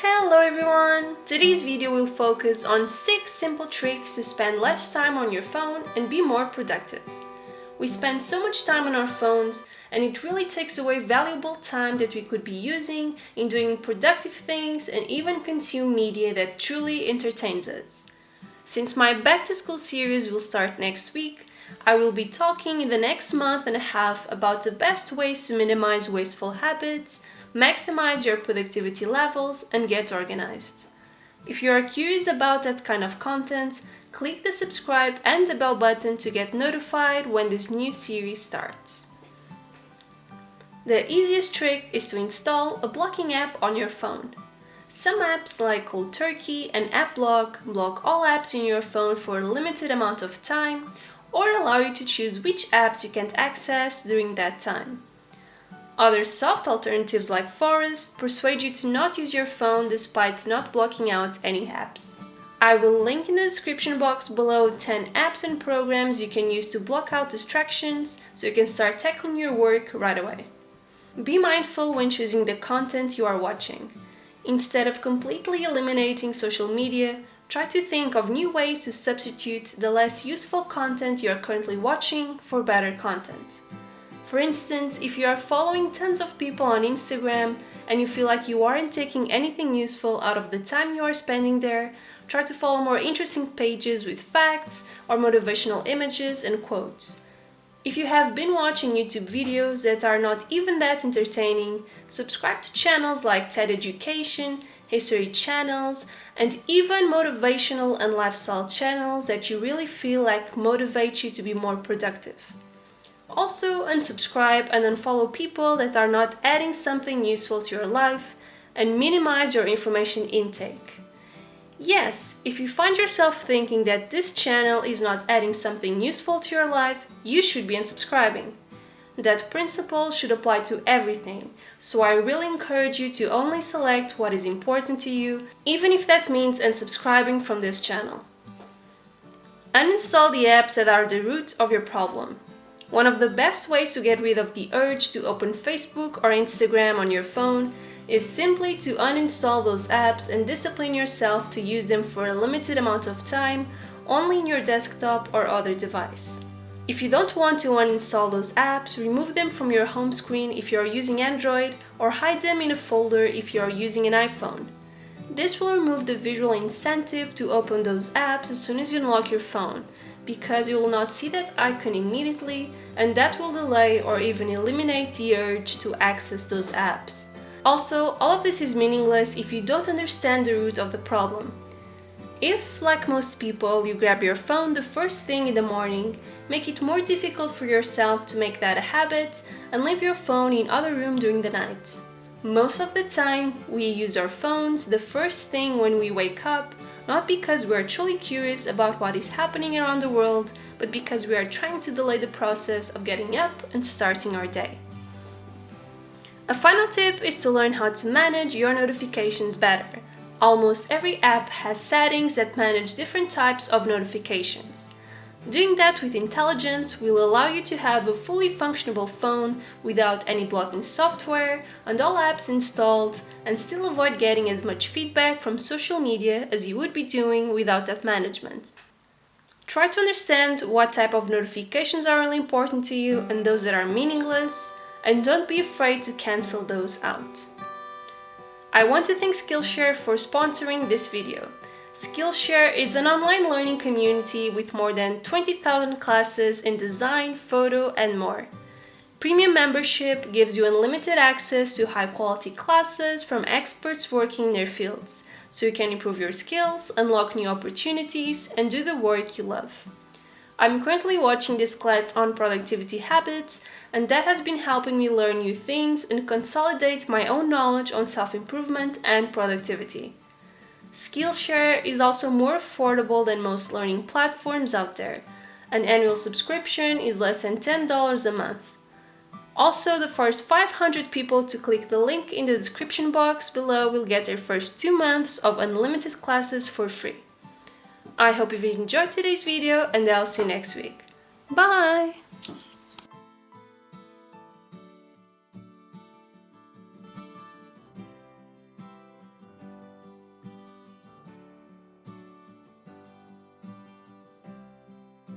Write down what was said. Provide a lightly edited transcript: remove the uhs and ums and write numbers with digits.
Hello everyone! Today's video will focus on 6 simple tricks to spend less time on your phone and be more productive. We spend so much time on our phones and it really takes away valuable time that we could be using in doing productive things and even consume media that truly entertains us. Since my back to school series will start next week, I will be talking in the next month and a half about the best ways to minimize wasteful habits, maximize your productivity levels, and get organized. If you are curious about that kind of content, click the subscribe and the bell button to get notified when this new series starts. The easiest trick is to install a blocking app on your phone. Some apps like Cold Turkey and AppBlock block all apps in your phone for a limited amount of time or allow you to choose which apps you can't access during that time. Other soft alternatives like fror persuade you to not use your phone despite not blocking out any apps. I will link in the description box below 10 apps and programs you can use to block out distractions so you can start tackling your work right away. Be mindful when choosing the content you are watching. Instead of completely eliminating social media, try to think of new ways to substitute the less useful content you are currently watching for better content. For instance, if you are following tons of people on Instagram and you feel like you aren't taking anything useful out of the time you are spending there, try to follow more interesting pages with facts or motivational images and quotes. If you have been watching YouTube videos that are not even that entertaining, subscribe to channels like TED Education, history channels, and even motivational and lifestyle channels that you really feel like motivate you to be more productive. Also, unsubscribe and unfollow people that are not adding something useful to your life and minimize your information intake. Yes, if you find yourself thinking that this channel is not adding something useful to your life, you should be unsubscribing. That principle should apply to everything, so I really encourage you to only select what is important to you, even if that means unsubscribing from this channel. Uninstall the apps that are the root of your problem. One of the best ways to get rid of the urge to open Facebook or Instagram on your phone is simply to uninstall those apps and discipline yourself to use them for a limited amount of time only in your desktop or other device. If you don't want to uninstall those apps, remove them from your home screen if you are using Android or hide them in a folder if you are using an iPhone. This will remove the visual incentive to open those apps as soon as you unlock your phone, because you will not see that icon immediately, and that will delay or even eliminate the urge to access those apps. Also, all of this is meaningless if you don't understand the root of the problem. If, like most people, you grab your phone the first thing in the morning, make it more difficult for yourself to make that a habit and leave your phone in other room during the night. Most of the time, we use our phones the first thing when we wake up, not because we are truly curious about what is happening around the world, but because we are trying to delay the process of getting up and starting our day. A final tip is to learn how to manage your notifications better. Almost every app has settings that manage different types of notifications. Doing that with intelligence will allow you to have a fully functionable phone without any blocking software and all apps installed, and still avoid getting as much feedback from social media as you would be doing without that management. Try to understand what type of notifications are really important to you and those that are meaningless, and don't be afraid to cancel those out. I want to thank Skillshare for sponsoring this video. Skillshare is an online learning community with more than 20,000 classes in design, photo, and more. Premium membership gives you unlimited access to high-quality classes from experts working in their fields, so you can improve your skills, unlock new opportunities, and do the work you love. I'm currently watching this class on productivity habits, and that has been helping me learn new things and consolidate my own knowledge on self-improvement and productivity. Skillshare is also more affordable than most learning platforms out there. An annual subscription is less than $10 a month. Also, the first 500 people to click the link in the description box below will get their first 2 months of unlimited classes for free. I hope you've enjoyed today's video, and I'll see you next week. Bye!